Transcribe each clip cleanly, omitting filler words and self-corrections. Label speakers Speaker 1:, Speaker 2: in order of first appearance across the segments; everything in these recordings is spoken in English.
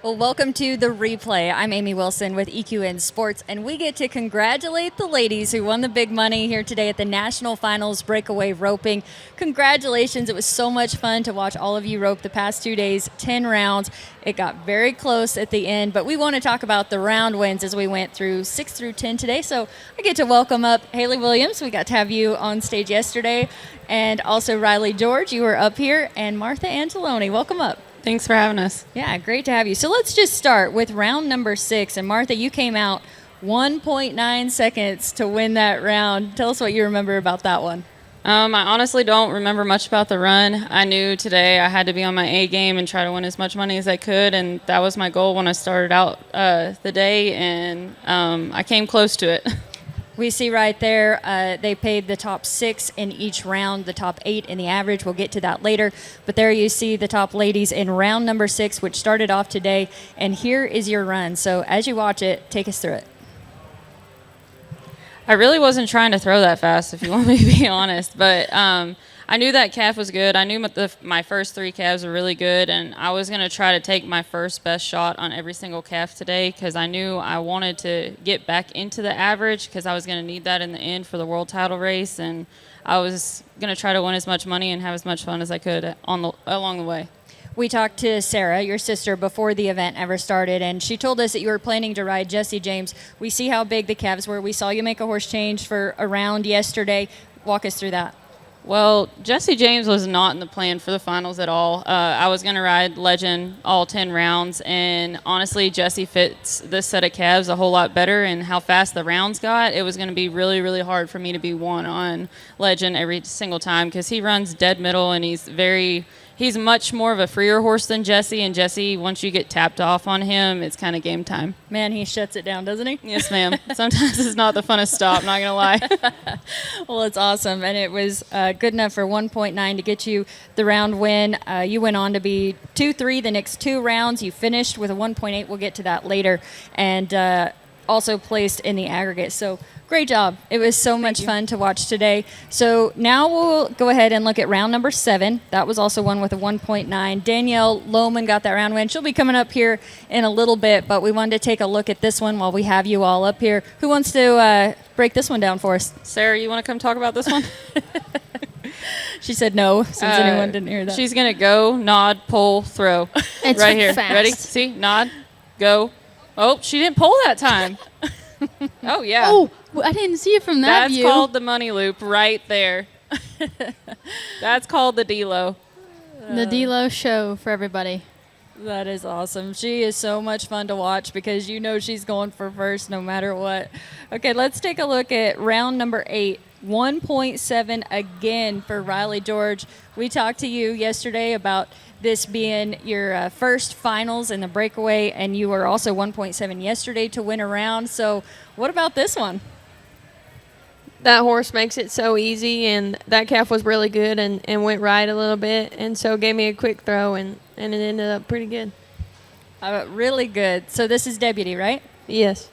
Speaker 1: Well, welcome to The Replay. I'm Amy Wilson with EQN Sports, and we get to congratulate the ladies who won the big money here today at the National Finals breakaway roping. Congratulations. It was so much fun to watch all of you rope the past 2 days, 10 rounds. It got very close at the end, but we want to talk about the round wins as we went through 6 through 10 today. So I get to welcome up Hali Williams. We got to have you on stage yesterday, and also Rylee George. You were up here, and Martha Angelone. Welcome up.
Speaker 2: Thanks for having us.
Speaker 1: Yeah, great to have you. So let's just start with round number 6. And Martha, you came out 1.9 seconds to win that round. Tell us what you remember about that one.
Speaker 2: I honestly don't remember much about the run. I knew today I had to be on my A game and try to win as much money as I could, and that was my goal when I started out the day, and I came close to it.
Speaker 1: We see right there they paid the top 6 in each round, the top 8 in the average. We'll get to that later. But there you see the top ladies in round number 6, which started off today. And here is your run. So as you watch it, take us through it.
Speaker 2: I really wasn't trying to throw that fast, if you want me to be honest. But I knew that calf was good. I knew my first 3 calves were really good, and I was going to try to take my first best shot on every single calf today because I knew I wanted to get back into the average because I was going to need that in the end for the world title race, and I was going to try to win as much money and have as much fun as I could along the way.
Speaker 1: We talked to Sarah, your sister, before the event ever started, and she told us that you were planning to ride Jessie James. We see how big the calves were. We saw you make a horse change for a round yesterday. Walk us through that.
Speaker 2: Well, Jessie James was not in the plan for the finals at all. I was going to ride Legend all 10 rounds, and honestly, Jessie fits this set of calves a whole lot better, and how fast the rounds got, it was going to be really, really hard for me to be one on Legend every single time because he runs dead middle, and he's much more of a freer horse than Jessie, and Jessie, once you get tapped off on him, it's kind of game time.
Speaker 1: Man, he shuts it down, doesn't he?
Speaker 2: Yes, ma'am. Sometimes it's not the funnest stop, not going to lie.
Speaker 1: Well, it's awesome, and it was good enough for 1.9 to get you the round win. You went on to be 2-3 the next 2 rounds. You finished with a 1.8. We'll get to that later, and also placed in the aggregate. So great job. It was so much fun to watch today. So now we'll go ahead and look at round number 7. That was also one with a 1.9. Danielle Lowman got that round win. She'll be coming up here in a little bit, but we wanted to take a look at this one while we have you all up here. Who wants to break this one down for us?
Speaker 2: Sarah, you want to come talk about this one?
Speaker 1: She said no, since anyone didn't hear that.
Speaker 2: She's going to go, nod, pull, throw.
Speaker 3: It's
Speaker 2: right here.
Speaker 3: fast.
Speaker 2: Ready? See? Nod, go. Oh, she didn't pull that time. Oh, yeah.
Speaker 3: Oh, I didn't see it from that view.
Speaker 2: That's called the money loop right there. That's called the D-Lo.
Speaker 3: The D-Lo show for everybody.
Speaker 1: That is awesome. She is so much fun to watch because you know she's going for first no matter what. Okay, let's take a look at round number 8. 1.7 again for Rylee George. We talked to you yesterday about this being your first finals in the breakaway, and you were also 1.7 yesterday to win a round. So what about this one?
Speaker 4: That horse makes it so easy, and that calf was really good and went right a little bit, and so gave me a quick throw, and it ended up pretty good.
Speaker 1: Really good. So this is Deputy, right?
Speaker 4: Yes.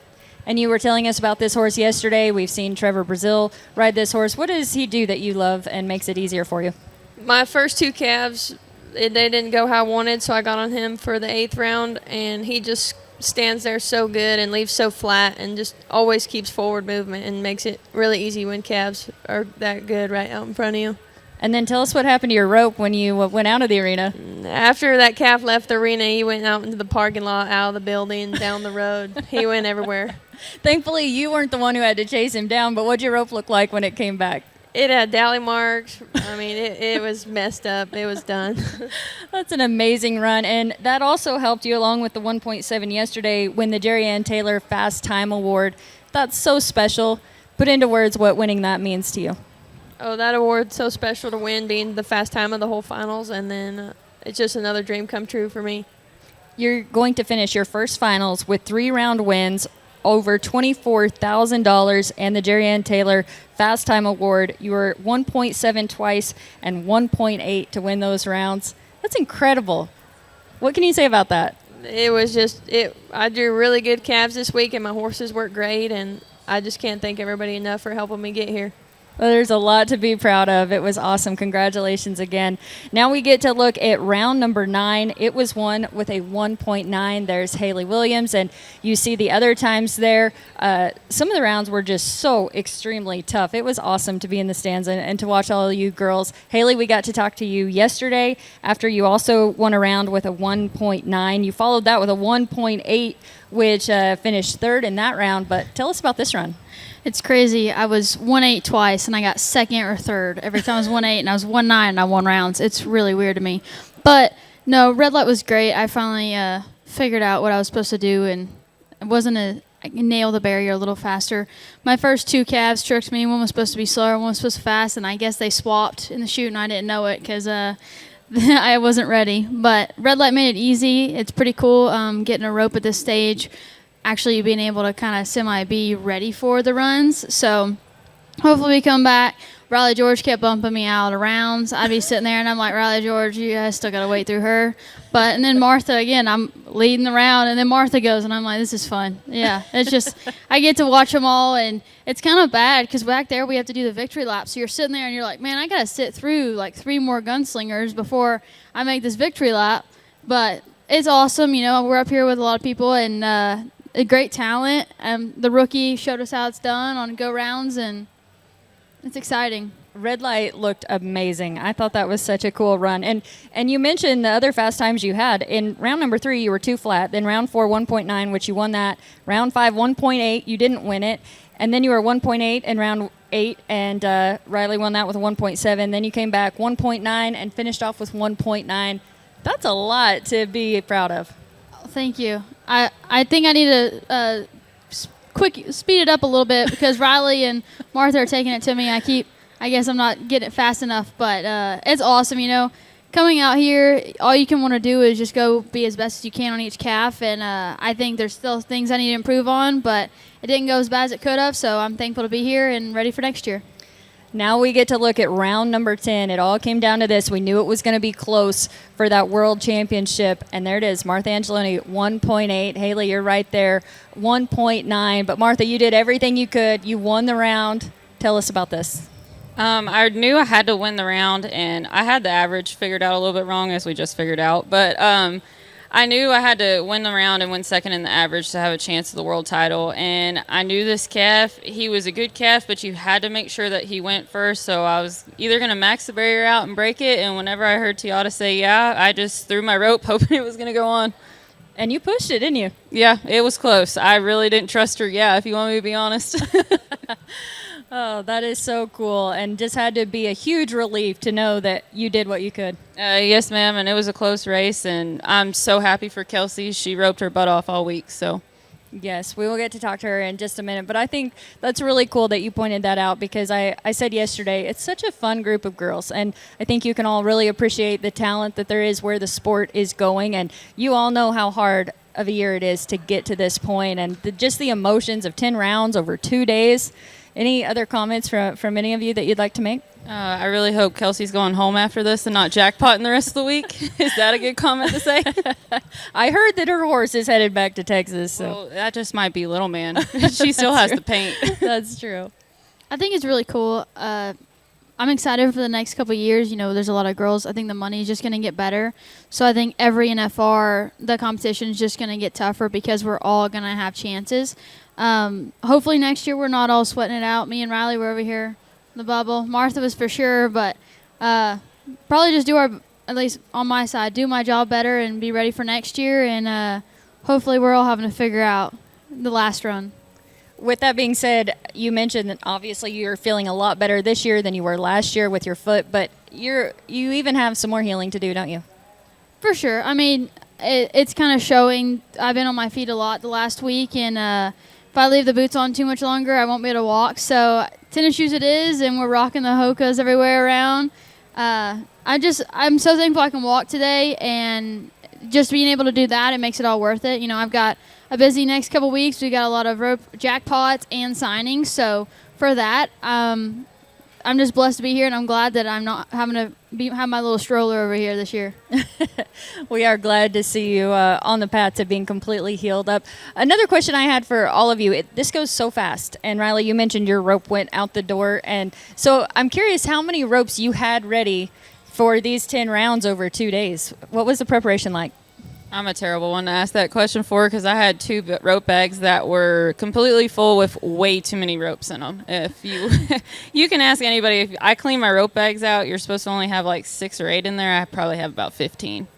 Speaker 1: And you were telling us about this horse yesterday. We've seen Trevor Brazil ride this horse. What does he do that you love and makes it easier for you?
Speaker 4: My first 2 calves, they didn't go how I wanted, so I got on him for the 8th round, and he just stands there so good and leaves so flat and just always keeps forward movement and makes it really easy when calves are that good right out in front of you.
Speaker 1: And then tell us what happened to your rope when you went out of the arena.
Speaker 4: After that calf left the arena, he went out into the parking lot, out of the building, down the road. He went everywhere.
Speaker 1: Thankfully, you weren't the one who had to chase him down, but what'd your rope look like when it came back?
Speaker 4: It had dally marks. I mean, it was messed up. It was done.
Speaker 1: That's an amazing run, and that also helped you along with the 1.7 yesterday win the Jerry Ann Taylor Fast Time Award. That's so special. Put into words what winning that means to you.
Speaker 4: Oh, that award's so special to win, being the fast time of the whole finals, and then it's just another dream come true for me.
Speaker 1: You're going to finish your first finals with 3 round wins, over $24,000, and the Jerry Ann Taylor Fast Time Award. You were 1.7 twice and 1.8 to win those rounds. That's incredible. What can you say about that?
Speaker 4: It was just I drew really good calves this week, and my horses worked great, and I just can't thank everybody enough for helping me get here.
Speaker 1: Well, there's a lot to be proud of. It was awesome. Congratulations again. Now we get to look at round number 9. It was won with a 1.9. There's Hali Williams, and you see the other times there. Some of the rounds were just so extremely tough. It was awesome to be in the stands and to watch all of you girls. Hali, we got to talk to you yesterday after you also won a round with a 1.9. You followed that with a 1.8, which finished third in that round. But tell us about this run.
Speaker 3: It's crazy. I was 1-8 twice, and I got second or third. Every time I was 1-8, and I was 1-9, and I won rounds. It's really weird to me. But, no, red light was great. I finally figured out what I was supposed to do, and it wasn't I nailed the barrier a little faster. My first 2 calves tricked me. One was supposed to be slower, one was supposed to be fast, and I guess they swapped in the chute, and I didn't know it because I wasn't ready. But red light made it easy. It's pretty cool getting a rope at this stage, actually being able to kind of be ready for the runs. So hopefully we come back. Rylee George kept bumping me out of rounds. I'd be sitting there, and I'm like, Rylee George, you guys still got to wait through her. And then Martha, again, I'm leading the round, and then Martha goes, and I'm like, this is fun. Yeah, it's just I get to watch them all, and it's kind of bad because back there we have to do the victory lap. So you're sitting there, and you're like, man, I got to sit through like 3 more gunslingers before I make this victory lap. But it's awesome. We're up here with a lot of people, and a great talent. The rookie showed us how it's done on go rounds, and it's exciting.
Speaker 1: Red light looked amazing. I thought that was such a cool run. And you mentioned the other fast times you had. In round number 3, you were 2 flat. Then round 4, 1.9, which you won that. Round 5, 1.8. You didn't win it. And then you were 1.8 in round 8, and Rylee won that with a 1.7. Then you came back 1.9 and finished off with 1.9. That's a lot to be proud of.
Speaker 3: Thank you. I think I need to speed it up a little bit because Rylee and Martha are taking it to me. I guess I'm not getting it fast enough, but it's awesome. Coming out here, all you can want to do is just go be as best as you can on each calf, and I think there's still things I need to improve on, but it didn't go as bad as it could have, so I'm thankful to be here and ready for next year.
Speaker 1: Now we get to look at round number 10. It all came down to this. We knew it was going to be close for that world championship. And there it is. Martha Angelone, 1.8. Hali, you're right there, 1.9. But Martha, you did everything you could. You won the round. Tell us about this.
Speaker 2: I knew I had to win the round, and I had the average figured out a little bit wrong, as we just figured out. But I knew I had to win the round and win second in the average to have a chance at the world title. And I knew this calf, he was a good calf, but you had to make sure that he went first. So I was either going to max the barrier out and break it, and whenever I heard Tiata say yeah, I just threw my rope hoping it was going to go on.
Speaker 1: And you pushed it, didn't you?
Speaker 2: Yeah, it was close. I really didn't trust her, if you want me to be honest.
Speaker 1: Oh, that is so cool, and just had to be a huge relief to know that you did what you could.
Speaker 2: Yes, ma'am, and it was a close race, and I'm so happy for Kelsie. She roped her butt off all week, so.
Speaker 1: Yes, we will get to talk to her in just a minute, but I think that's really cool that you pointed that out because I said yesterday, it's such a fun group of girls, and I think you can all really appreciate the talent that there is where the sport is going, and you all know how hard of a year it is to get to this point, and just the emotions of 10 rounds over 2 days. Any other comments from any of you that you'd like to make?
Speaker 2: I really hope Kelsey's going home after this and not jackpotting the rest of the week. Is that a good comment to say?
Speaker 1: I heard that her horse is headed back to Texas. So.
Speaker 2: Well, that just might be little man. She still has the paint.
Speaker 1: That's true.
Speaker 3: I think it's really cool. I'm excited for the next couple of years. There's a lot of girls. I think the money is just going to get better. So I think every NFR, the competition is just going to get tougher because we're all going to have chances. Hopefully next year we're not all sweating it out. Me and Rylee were over here in the bubble. Martha was for sure, but probably just at least on my side, do my job better and be ready for next year. And hopefully we're all having to figure out the last run.
Speaker 1: With that being said, you mentioned that obviously you're feeling a lot better this year than you were last year with your foot, but you even have some more healing to do, don't you?
Speaker 3: For sure. I mean, it's kind of showing. I've been on my feet a lot the last week, and if I leave the boots on too much longer, I won't be able to walk. So tennis shoes it is, and we're rocking the Hokas everywhere around. I'm so thankful I can walk today, and just being able to do that, it makes it all worth it. I've got a busy next couple weeks. We got a lot of rope jackpots and signings. So for that, I'm I'm just blessed to be here, and I'm glad that I'm not having to have my little stroller over here this year.
Speaker 1: We are glad to see you on the path to being completely healed up. Another question I had for all of you, this goes so fast. And Rylee, you mentioned your rope went out the door. And so I'm curious how many ropes you had ready for these 10 rounds over 2 days. What was the preparation like?
Speaker 2: I'm a terrible one to ask that question for because I had 2 rope bags that were completely full with way too many ropes in them. If you you can ask anybody, if I clean my rope bags out, you're supposed to only have like 6 or 8 in there. I probably have about 15.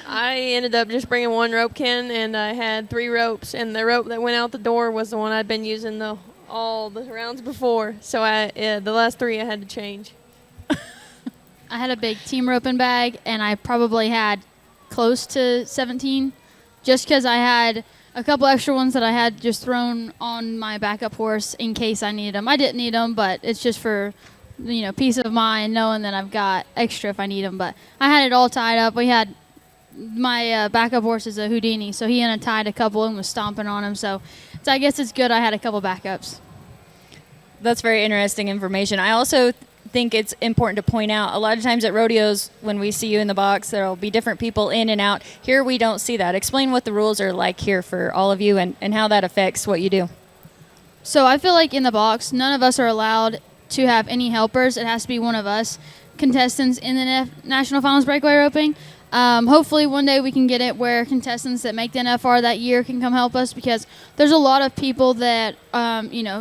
Speaker 4: I ended up just bringing 1 rope can, and I had 3 ropes, and the rope that went out the door was the one I'd been using all the rounds before. So the last 3 I had to change.
Speaker 3: I had a big team roping bag, and I probably had close to 17 just because I had a couple extra ones that I had just thrown on my backup horse in case I needed them. I didn't need them, but it's just for peace of mind knowing that I've got extra if I need them. But I had it all tied up. We had my backup horse is a Houdini, so he untied a couple and was stomping on them. So I guess it's good I had a couple backups.
Speaker 1: That's very interesting information. I also think it's important to point out a lot of times at rodeos when we see you in the box there will be different people in and out. Here we don't see that. Explain what the rules are like here for all of you and how that affects what you do.
Speaker 3: So I feel like in the box none of us are allowed to have any helpers. It has to be one of us contestants in the National Finals breakaway roping. Hopefully one day we can get it where contestants that make the NFR that year can come help us because there's a lot of people that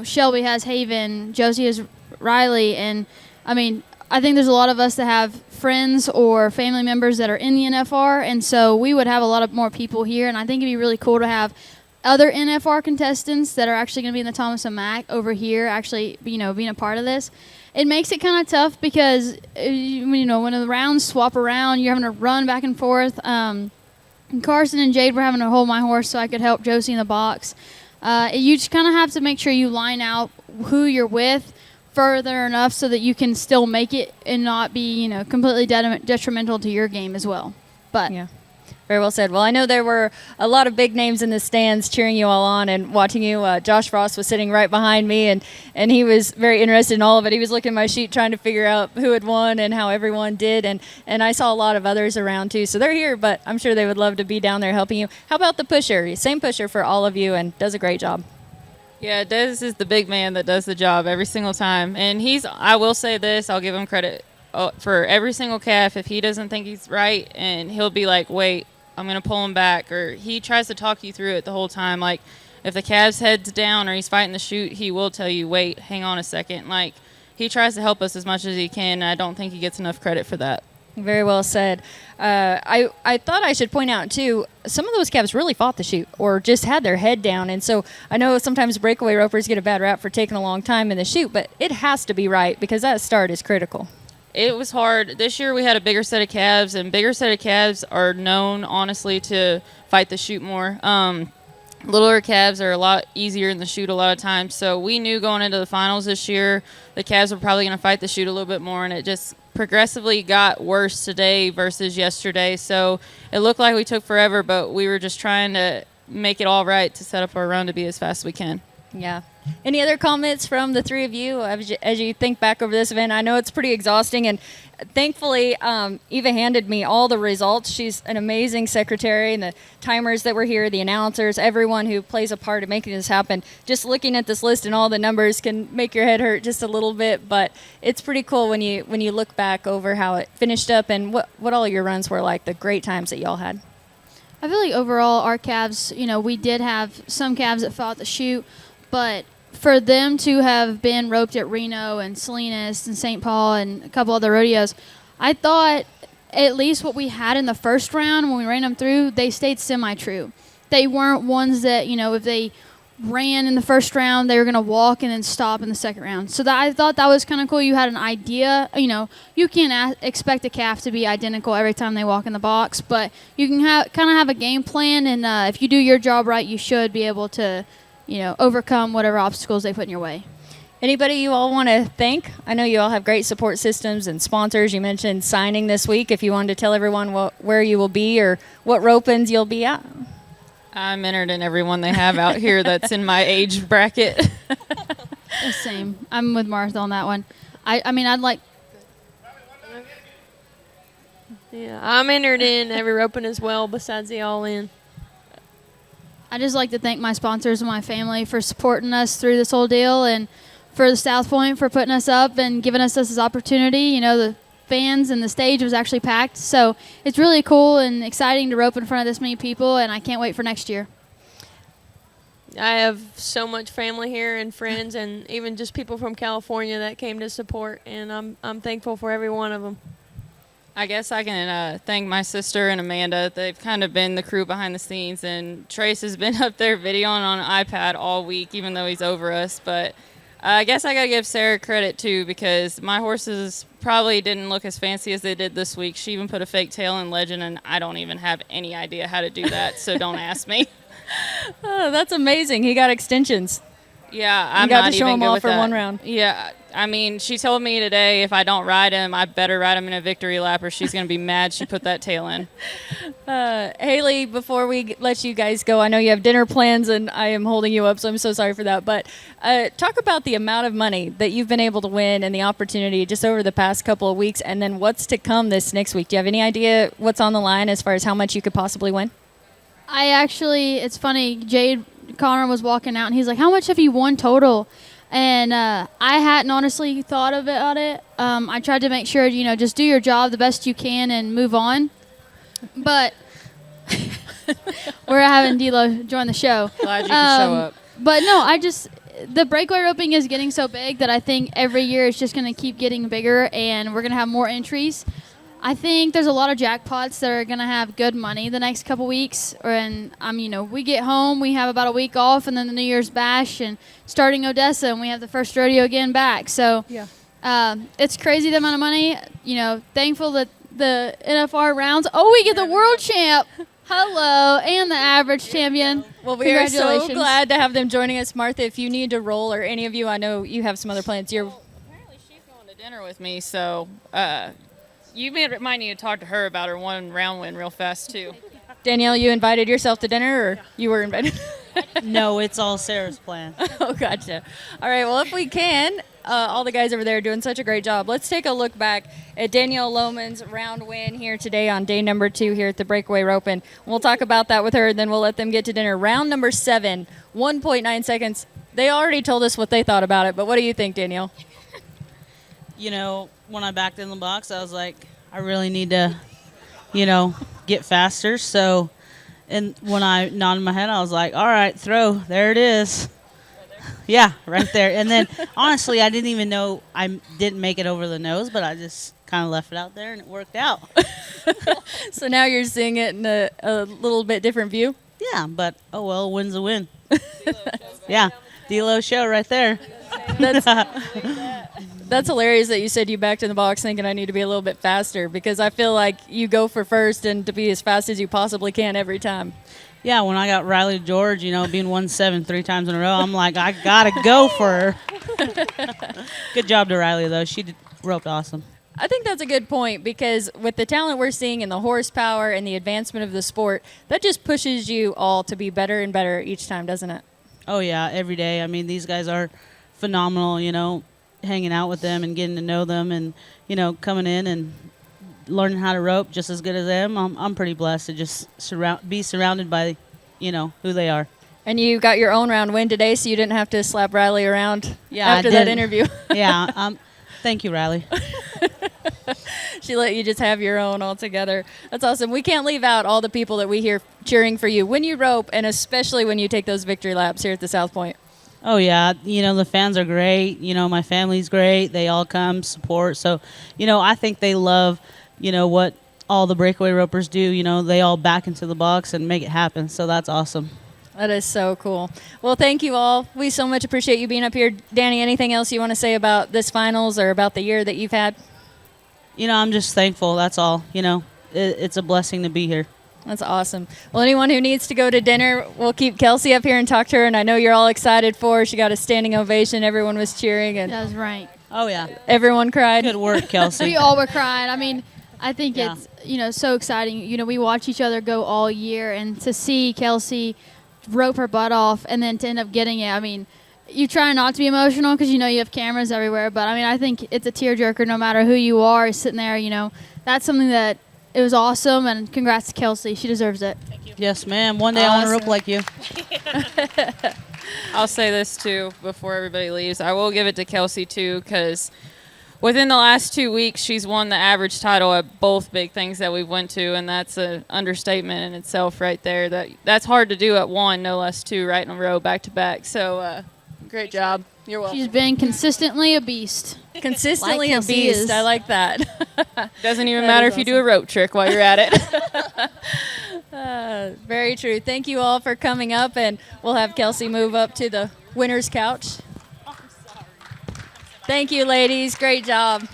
Speaker 3: Shelby has Haven, Josie has Rylee, and I think there's a lot of us that have friends or family members that are in the NFR, and so we would have a lot of more people here, and I think it'd be really cool to have other NFR contestants that are actually going to be in the Thomas and Mack over here actually, being a part of this. It makes it kind of tough because, when the rounds swap around, you're having to run back and forth. Carson and Jade were having to hold my horse so I could help Josie in the box. You just kind of have to make sure you line out who you're with further enough so that you can still make it and not be, completely detrimental to your game as well. But
Speaker 1: yeah, very well said. Well, I know there were a lot of big names in the stands cheering you all on and watching you. Josh Frost was sitting right behind me, and he was very interested in all of it. He was looking at my sheet trying to figure out who had won and how everyone did, and I saw a lot of others around too. So they're here, but I'm sure they would love to be down there helping you. How about the pusher? Same pusher for all of you and does a great job.
Speaker 2: Yeah, Dez is the big man that does the job every single time. And I will say this, I'll give him credit for every single calf. If he doesn't think he's right, and he'll be like, wait, I'm going to pull him back. Or he tries to talk you through it the whole time. Like, if the calf's head's down or he's fighting the chute, he will tell you, wait, hang on a second. Like, he tries to help us as much as he can, and I don't think he gets enough credit for that.
Speaker 1: Very well said. I thought I should point out, too, some of those calves really fought the chute or just had their head down. And so I know sometimes breakaway ropers get a bad rap for taking a long time in the chute, but it has to be right because that start is critical.
Speaker 2: It was hard. This year we had a bigger set of calves, and bigger set of calves are known, honestly, to fight the chute more. Littler calves are a lot easier in the chute a lot of times. So we knew going into the finals this year the calves were probably going to fight the chute a little bit more, and it just progressively got worse today versus yesterday. So it looked like we took forever, but we were just trying to make it all right to set up our run to be as fast as we can.
Speaker 1: Yeah. Any other comments from the three of you as you think back over this event? I know it's pretty exhausting, and thankfully Eva handed me all the results. She's an amazing secretary, and the timers that were here, the announcers, everyone who plays a part in making this happen. Just looking at this list and all the numbers can make your head hurt just a little bit, but it's pretty cool when you look back over how it finished up and what all your runs were like, the great times that y'all had.
Speaker 3: I feel like overall our calves, we did have some calves that fought the chute, but for them to have been roped at Reno and Salinas and St. Paul and a couple other rodeos, I thought at least what we had in the first round when we ran them through, they stayed semi-true. They weren't ones that, if they ran in the first round, they were going to walk and then stop in the second round. So I thought that was kind of cool. You had an idea. You can't expect a calf to be identical every time they walk in the box, but you can kind of have a game plan, and if you do your job right, you should be able to overcome whatever obstacles they put in your way.
Speaker 1: Anybody you all want to thank? I know you all have great support systems and sponsors. You mentioned signing this week. If you wanted to tell everyone where you will be or what rope-ins you'll be at.
Speaker 2: I'm entered in everyone they have out here that's in my age bracket.
Speaker 3: Same. I'm with Martha on that one. I mean, I'd like.
Speaker 4: Yeah, I'm entered in every roping as well besides the all-in.
Speaker 3: I just like to thank my sponsors and my family for supporting us through this whole deal, and for the South Point for putting us up and giving us this opportunity. You know, the fans and the stage was actually packed, so it's really cool and exciting to rope in front of this many people, and I can't wait for next year.
Speaker 4: I have so much family here and friends and even just people from California that came to support, and I'm thankful for every one of them.
Speaker 2: I guess I can thank my sister and Amanda. They've kind of been the crew behind the scenes, and Trace has been up there videoing on an iPad all week, even though he's over us. But I guess I got to give Sarah credit, too, because my horses probably didn't look as fancy as they did this week. She even put a fake tail in Legend, and I don't even have any idea how to do that, so don't ask me.
Speaker 1: Oh, that's amazing. He got extensions.
Speaker 2: Yeah, I'm
Speaker 1: You got
Speaker 2: not
Speaker 1: to show
Speaker 2: even
Speaker 1: him
Speaker 2: good
Speaker 1: off
Speaker 2: with
Speaker 1: for
Speaker 2: that.
Speaker 1: one round.
Speaker 2: Yeah, I mean, she told me today if I don't ride him, I better ride him in a victory lap or she's going to be mad she put that tail in.
Speaker 1: Haley, before we let you guys go, I know you have dinner plans and I am holding you up, so I'm so sorry for that. But talk about the amount of money that you've been able to win and the opportunity just over the past couple of weeks, and then what's to come this next week. Do you have any idea what's on the line as far as how much you could possibly win?
Speaker 3: It's funny, Jade Connor was walking out and he's like, how much have you won total? And I hadn't honestly thought about it. I tried to make sure, just do your job the best you can and move on. But we're having D-Lo join the show.
Speaker 2: Glad you could show up.
Speaker 3: But no, the breakaway roping is getting so big that I think every year it's just going to keep getting bigger and we're going to have more entries. I think there's a lot of jackpots that are going to have good money the next couple weeks. And, we get home, we have about a week off, and then the New Year's Bash and starting Odessa, and we have the first rodeo again back. So it's crazy the amount of money. Thankful that the NFR rounds. Oh, we get the world champ. Hello. And the average champion.
Speaker 1: Well, we are so glad to have them joining us. Martha, if you need to roll, or any of you, I know you have some other plans.
Speaker 2: Apparently she's going to dinner with me, so you might need to talk to her about her one round win real fast, too.
Speaker 1: Danielle, you invited yourself to dinner, or you were invited?
Speaker 5: No, it's all Sarah's plan.
Speaker 1: Oh, gotcha. All right, well, if we can, all the guys over there are doing such a great job. Let's take a look back at Danielle Lowman's round win here today on day number 2 here at the Breakaway Roping. We'll talk about that with her, and then we'll let them get to dinner. Round number 7, 1.9 seconds. They already told us what they thought about it, but what do you think, Danielle?
Speaker 5: When I backed in the box, I was like, I really need to, get faster. So, and when I nodded my head, I was like, all right, throw. There it is. Yeah, right there. And then, honestly, I didn't even know I didn't make it over the nose, but I just kind of left it out there, and it worked out.
Speaker 1: So now you're seeing it in a little bit different view?
Speaker 5: Yeah, but, oh, well, win's a win. Yeah, D-Lo show right there.
Speaker 1: That's hilarious that you said you backed in the box thinking I need to be a little bit faster, because I feel like you go for first and to be as fast as you possibly can every time.
Speaker 5: Yeah, when I got Rylee George, being 1-7 3 times in a row, I'm like, I got to go for her. Good job to Rylee, though. She roped awesome.
Speaker 1: I think that's a good point, because with the talent we're seeing and the horsepower and the advancement of the sport, that just pushes you all to be better and better each time, doesn't it?
Speaker 5: Oh, yeah, every day. I mean, these guys are phenomenal, hanging out with them and getting to know them and, coming in and learning how to rope just as good as them. I'm pretty blessed to just be surrounded by, who they are.
Speaker 1: And you got your own round win today, so you didn't have to slap Rylee around after that interview.
Speaker 5: Yeah. Thank you, Rylee.
Speaker 1: She let you just have your own all together. That's awesome. We can't leave out all the people that we hear cheering for you when you rope, and especially when you take those victory laps here at the South Point.
Speaker 5: Oh, yeah. The fans are great. My family's great. They all come support. So, I think they love, what all the breakaway ropers do. They all back into the box and make it happen. So that's awesome.
Speaker 1: That is so cool. Well, thank you all. We so much appreciate you being up here. Danny, anything else you want to say about this finals or about the year that you've had?
Speaker 5: I'm just thankful. That's all. It's a blessing to be here.
Speaker 1: That's awesome. Well, anyone who needs to go to dinner, we'll keep Kelsie up here and talk to her. And I know you're all excited for her. She got a standing ovation. Everyone was cheering. And
Speaker 3: That was right.
Speaker 5: Oh, yeah.
Speaker 1: Everyone cried.
Speaker 5: Good work, Kelsie.
Speaker 3: We all were crying. I mean, I think it's, so exciting. We watch each other go all year, and to see Kelsie rope her butt off and then to end up getting it, I mean, you try not to be emotional because you know you have cameras everywhere. But I mean, I think it's a tearjerker no matter who you are sitting there. You know, that's something that it was awesome. And congrats to Kelsie. She deserves it.
Speaker 5: Yes, ma'am. One day I want to rope like you.
Speaker 2: I'll say this too before everybody leaves. I will give it to Kelsie too, because within the last 2 weeks, she's won the average title at both big things that we went to, and that's an understatement in itself right there. That's hard to do at one, no less two, right in a row, back to back. So great job. You're welcome.
Speaker 3: She's been consistently a beast.
Speaker 1: Consistently
Speaker 3: Like
Speaker 1: a
Speaker 3: Kelsie
Speaker 1: beast.
Speaker 3: is.
Speaker 1: I like that.
Speaker 2: Doesn't even
Speaker 1: That
Speaker 2: matter
Speaker 1: is
Speaker 2: if you do a rope trick while you're at it.
Speaker 1: Very true. Thank you all for coming up, and we'll have Kelsie move up to the winner's couch. Thank you, ladies. Great job.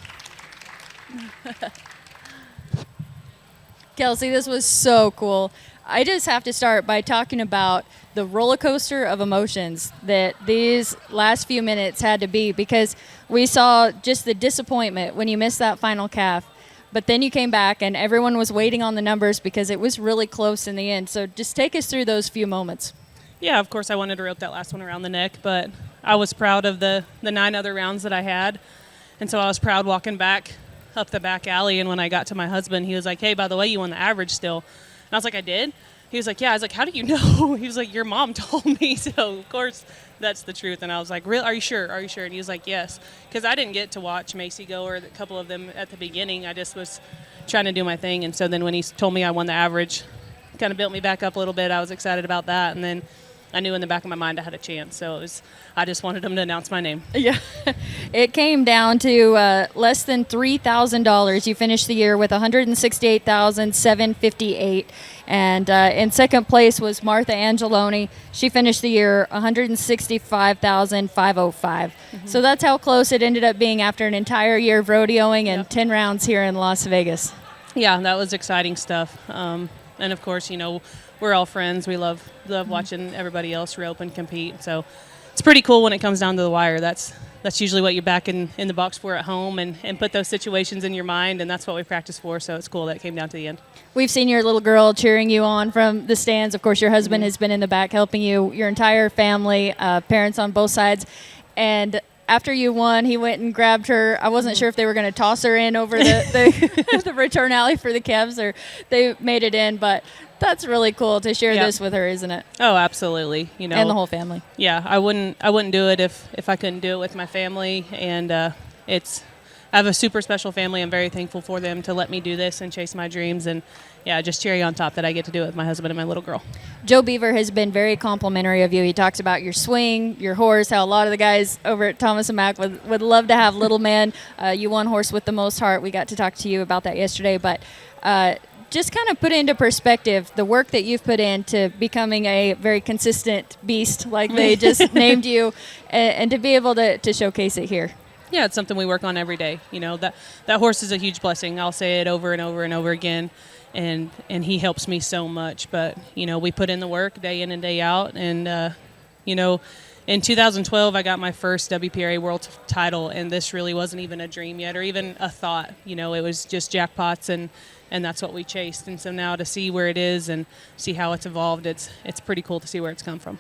Speaker 1: Kelsie, this was so cool. I just have to start by talking about the roller coaster of emotions that these last few minutes had to be, because we saw just the disappointment when you missed that final calf. But then you came back and everyone was waiting on the numbers because it was really close in the end. So just take us through those few moments.
Speaker 6: Yeah, of course I wanted to rope that last one around the neck, but I was proud of the 9 other rounds that I had. And so I was proud walking back up the back alley. And when I got to my husband, he was like, hey, by the way, you won the average still. And I was like, I did? He was like, yeah. I was like, how do you know? He was like, your mom told me. So, of course, that's the truth. And I was like, really? Are you sure? Are you sure? And he was like, yes. Because I didn't get to watch Macy go or a couple of them at the beginning. I just was trying to do my thing. And so then when he told me I won the average, kind of built me back up a little bit. I was excited about that. And then I knew in the back of my mind I had a chance. So I just wanted him to announce my name.
Speaker 1: Yeah. It came down to less than $3,000. You finished the year with $168,758. And in second place was Martha Angelone. She finished the year $165,505. So that's how close it ended up being after an entire year of rodeoing and 10 rounds here in Las Vegas.
Speaker 6: Yeah, that was exciting stuff. And, of course, you know, we're all friends. We love watching everybody else rope and compete. So it's pretty cool when it comes down to the wire. That's usually what you're back in the box for at home and put those situations in your mind, and that's what we practice for. So it's cool that it came down to the end.
Speaker 1: We've seen your little girl cheering you on from the stands. Of course, your husband has been in the back helping you, your entire family, parents on both sides. And after you won, he went and grabbed her. I wasn't sure if they were going to toss her in over the, the return alley for the Cavs, or they made it in, but that's really cool to share this with her, isn't it?
Speaker 6: Oh, absolutely. You know,
Speaker 1: and the whole family.
Speaker 6: Yeah, I wouldn't do it if I couldn't do it with my family, and I have a super special family. I'm very thankful for them to let me do this and chase my dreams, and yeah, just cherry on top that I get to do it with my husband and my little girl.
Speaker 1: Joe Beaver has been very complimentary of you. He talks about your swing, your horse, how a lot of the guys over at Thomas & Mack would love to have little men. You won horse with the most heart. We got to talk to you about that yesterday, but just kind of put into perspective the work that you've put into becoming a very consistent beast, like they just named you, and to be able to showcase it here.
Speaker 6: Yeah, it's something we work on every day. You know, that horse is a huge blessing. I'll say it over and over and over again, and he helps me so much. But, you know, we put in the work day in and day out, and, you know, in 2012, I got my first WPRA World title, and this really wasn't even a dream yet or even a thought. You know, it was just jackpots, and that's what we chased. And so now to see where it is and see how it's evolved, it's pretty cool to see where it's come from.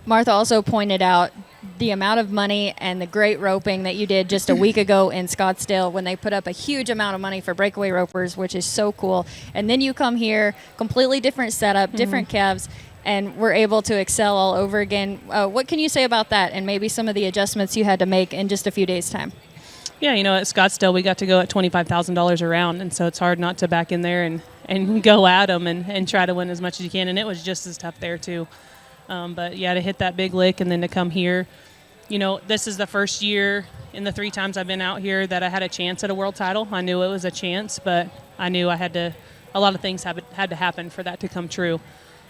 Speaker 1: Martha also pointed out the amount of money and the great roping that you did just a week ago in Scottsdale when they put up a huge amount of money for breakaway ropers, which is so cool. And then you come here, completely different setup, different calves, and we're able to excel all over again. What can you say about that and maybe some of the adjustments you had to make in just a few days' time?
Speaker 6: Yeah, you know, at Scottsdale, we got to go at $25,000 a round, and so it's hard not to back in there and go at them and try to win as much as you can, and it was just as tough there, too. But, yeah, to hit that big lick and then to come here, you know, this is the first year in the 3 times I've been out here that I had a chance at a world title. I knew it was a chance, but I knew a lot of things had to happen for that to come true.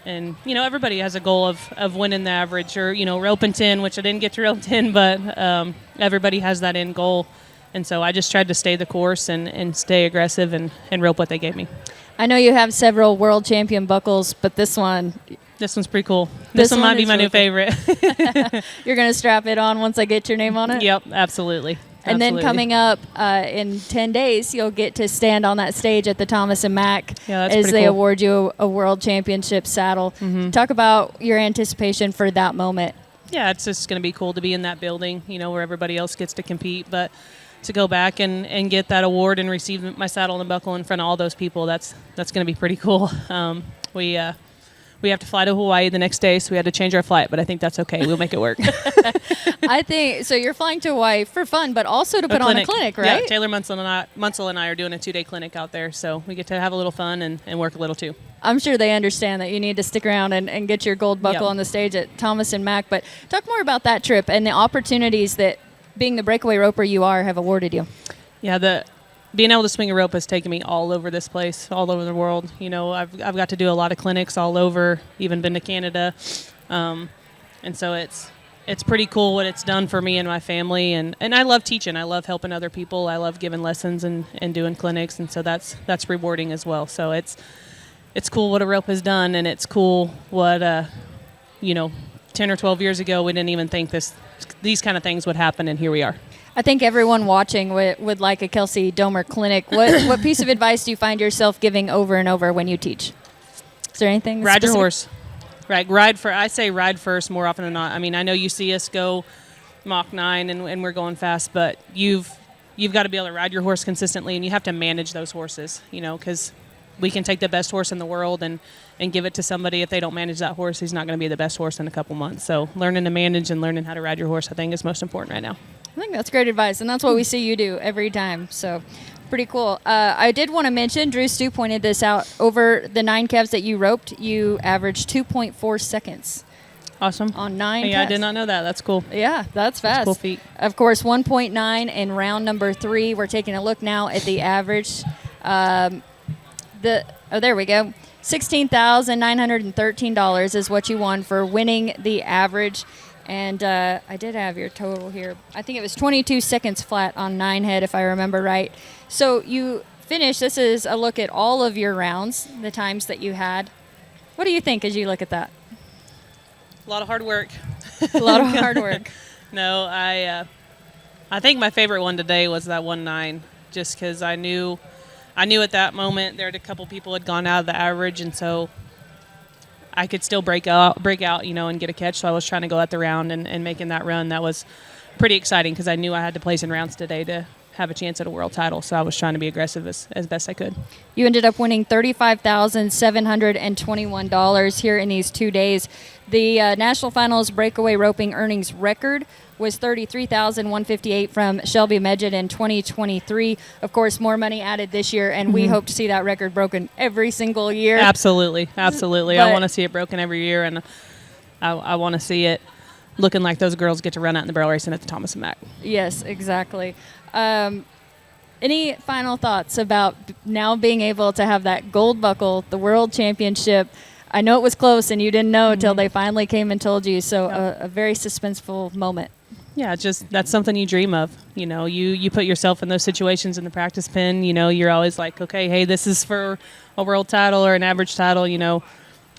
Speaker 6: And, you know, everybody has a goal of winning the average or, you know, roping 10, which I didn't get to rope 10, but everybody has that end goal. And so I just tried to stay the course and stay aggressive and rope what they gave me.
Speaker 1: I know you have several world champion buckles, but this one's
Speaker 6: pretty cool. This one might be my new
Speaker 1: really
Speaker 6: favorite.
Speaker 1: You're going to strap it on once I get your name on it?
Speaker 6: Yep, absolutely.
Speaker 1: And then coming up in 10 days, you'll get to stand on that stage at the Thomas & Mack as they award you a world championship saddle. Talk about your anticipation for that moment.
Speaker 6: Yeah, it's just going to be cool to be in that building, where everybody else gets to compete. But to go back and get that award and receive my saddle and buckle in front of all those people, that's going to be pretty cool. We have to fly to Hawaii the next day, so we had to change our flight, but I think that's okay. We'll make it work.
Speaker 1: I think so. You're flying to Hawaii for fun, but also to put on a clinic, right?
Speaker 6: Yeah, Taylor Munsell and I are doing a 2-day clinic out there, so we get to have a little fun and work a little too.
Speaker 1: I'm sure they understand that you need to stick around and get your gold buckle on the stage at Thomas and Mack. But talk more about that trip and the opportunities that being the breakaway roper you are have awarded you.
Speaker 6: Yeah, being able to swing a rope has taken me all over this place, all over the world. I've got to do a lot of clinics all over, even been to Canada. And so it's pretty cool what it's done for me and my family. And I love teaching. I love helping other people. I love giving lessons and doing clinics. And so that's rewarding as well. So it's cool what a rope has done, and it's cool what, 10 or 12 years ago, we didn't even think these kind of things would happen, and here we are.
Speaker 1: I think everyone watching would like a Kelsie Domer clinic. What piece of advice do you find yourself giving over and over when you teach? Is there anything
Speaker 6: Ride
Speaker 1: specific?
Speaker 6: your horse. I say ride first more often than not. I mean, I know you see us go Mach 9 and we're going fast, but you've got to be able to ride your horse consistently, and you have to manage those horses, because we can take the best horse in the world and give it to somebody. If they don't manage that horse, he's not going to be the best horse in a couple months. So learning to manage and learning how to ride your horse, I think, is most important right now.
Speaker 1: I think that's great advice, and that's what we see you do every time. So pretty cool. I did want to mention, Drew Stu pointed this out, over the 9 calves that you roped, you averaged 2.4 seconds.
Speaker 6: Awesome.
Speaker 1: On 9
Speaker 6: Yeah,
Speaker 1: calves.
Speaker 6: I did not know that. That's cool.
Speaker 1: Yeah, that's fast.
Speaker 6: That's a cool feat.
Speaker 1: Of course, 1.9 in round number 3. We're taking a look now at the average. There we go. $16,913 is what you won for winning the average. And I did have your total here. I think it was 22 seconds flat on 9 head, if I remember right. So you finished. This is a look at all of your rounds, the times that you had. What do you think as you look at that?
Speaker 6: A lot of hard work.
Speaker 1: A lot of hard work.
Speaker 6: No, I think my favorite one today was that 1.9, just because I knew at that moment there had a couple people had gone out of the average, and so I could still break out, and get a catch. So I was trying to go at the round and making that run. That was pretty exciting because I knew I had to place in rounds today to have a chance at a world title. So I was trying to be aggressive as best I could.
Speaker 1: You ended up winning $35,721 here in these 2 days. The National Finals breakaway roping earnings record was $33,158 from Shelby Medjed in 2023. Of course, more money added this year, and we hope to see that record broken every single year.
Speaker 6: Absolutely.
Speaker 1: But
Speaker 6: I want to see it broken every year, and I want to see it looking like those girls get to run out in the barrel racing at the Thomas and Mack.
Speaker 1: Yes, exactly. Any final thoughts about now being able to have that gold buckle, the World Championship? I know it was close, and you didn't know until they finally came and told you. So a very suspenseful moment.
Speaker 6: Yeah, that's something you dream of. You put yourself in those situations in the practice pen. You're always like, okay, hey, this is for a world title or an average title.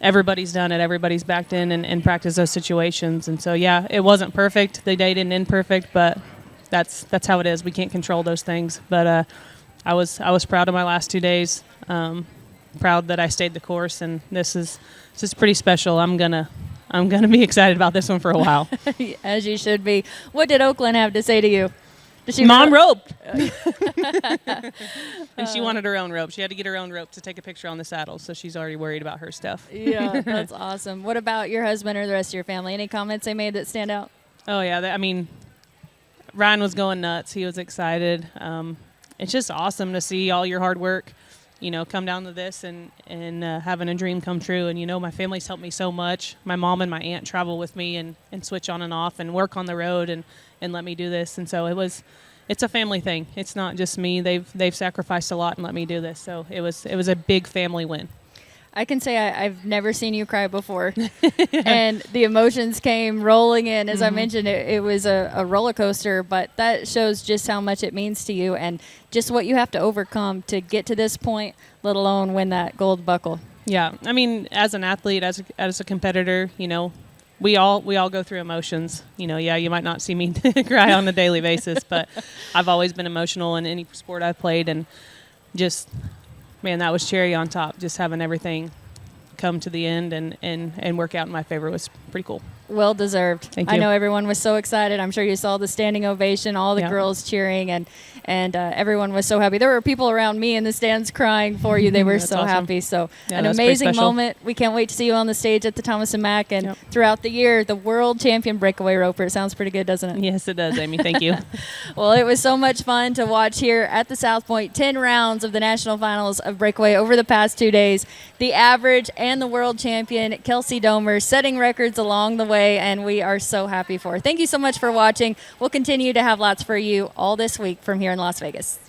Speaker 6: Everybody's done it. Everybody's backed in and practiced those situations. And so, yeah, it wasn't perfect. The day didn't end perfect, but that's how it is. We can't control those things. But I was proud of my last 2 days. Proud that I stayed the course, and this is pretty special. I'm gonna be excited about this one for a while.
Speaker 1: As you should be. What did Oakland have to say to you? Did she
Speaker 6: Mom roped. And she wanted her own rope. She had to get her own rope to take a picture on the saddle, so she's already worried about her stuff.
Speaker 1: Yeah, that's awesome. What about your husband or the rest of your family? Any comments they made that stand out?
Speaker 6: Oh, yeah. Ryan was going nuts. He was excited. It's just awesome to see all your hard work, come down to this and having a dream come true. And, my family's helped me so much. My mom and my aunt travel with me and switch on and off and work on the road and let me do this. And so it's a family thing. It's not just me. They've sacrificed a lot and let me do this. So it was a big family win.
Speaker 1: I can say I've never seen you cry before. And the emotions came rolling in. As I mentioned, it was a roller coaster, but that shows just how much it means to you and just what you have to overcome to get to this point, let alone win that gold buckle.
Speaker 6: Yeah. As an athlete, as a competitor, we all go through emotions. You might not see me cry on a daily basis, but I've always been emotional in any sport I've played, and just, man, that was cherry on top, just having everything come to the end and work out in my favor was pretty cool.
Speaker 1: Well deserved.
Speaker 6: Thank
Speaker 1: I
Speaker 6: you.
Speaker 1: know everyone was so excited. I'm sure you saw the standing ovation, all the
Speaker 6: Yeah.
Speaker 1: girls cheering, and everyone was so happy. There were people around me in the stands crying for you. They were
Speaker 6: That's
Speaker 1: so
Speaker 6: awesome.
Speaker 1: happy. So
Speaker 6: Yeah,
Speaker 1: an
Speaker 6: that's pretty
Speaker 1: amazing
Speaker 6: special.
Speaker 1: moment. We can't wait to see you on the stage at the Thomas and Mack and
Speaker 6: Yep.
Speaker 1: throughout the year, the world champion breakaway roper. It sounds pretty good, doesn't it?
Speaker 6: Yes, it does, Amy. Thank you.
Speaker 1: Well, it was so much fun to watch here at the South Point. 10 rounds of the national finals of breakaway over the past 2 days. The average and the world champion, Kelsie Domer, setting records along the way, and we are so happy for her. Thank you so much for watching. We'll continue to have lots for you all this week from here in Las Vegas.